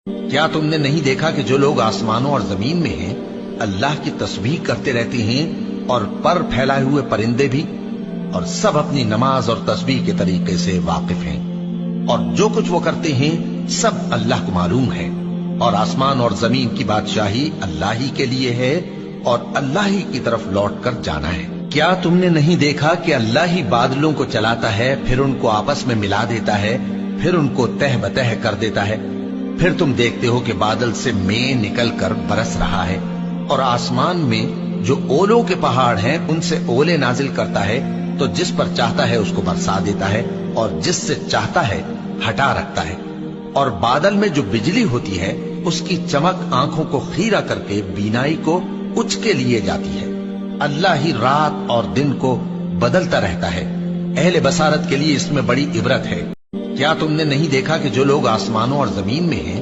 کیا تم نے نہیں دیکھا کہ جو لوگ آسمانوں اور زمین میں ہیں اللہ کی تسبیح کرتے رہتے ہیں اور پر پھیلائے ہوئے پرندے بھی، اور سب اپنی نماز اور تسبیح کے طریقے سے واقف ہیں، اور جو کچھ وہ کرتے ہیں سب اللہ کو معلوم ہے، اور آسمان اور زمین کی بادشاہی اللہ ہی کے لیے ہے اور اللہ ہی کی طرف لوٹ کر جانا ہے۔ کیا تم نے نہیں دیکھا کہ اللہ ہی بادلوں کو چلاتا ہے، پھر ان کو آپس میں ملا دیتا ہے، پھر ان کو تہ بتہ کر دیتا ہے، پھر تم دیکھتے ہو کہ بادل سے مے نکل کر برس رہا ہے، اور آسمان میں جو اولوں کے پہاڑ ہیں ان سے اولے نازل کرتا ہے، تو جس پر چاہتا ہے اس کو برسا دیتا ہے اور جس سے چاہتا ہے ہٹا رکھتا ہے، اور بادل میں جو بجلی ہوتی ہے اس کی چمک آنکھوں کو خیرہ کر کے بینائی کو اچ کے لیے جاتی ہے۔ اللہ ہی رات اور دن کو بدلتا رہتا ہے، اہل بصارت کے لیے اس میں بڑی عبرت ہے۔ کیا تم نے نہیں دیکھا کہ جو لوگ آسمانوں اور زمین میں ہیں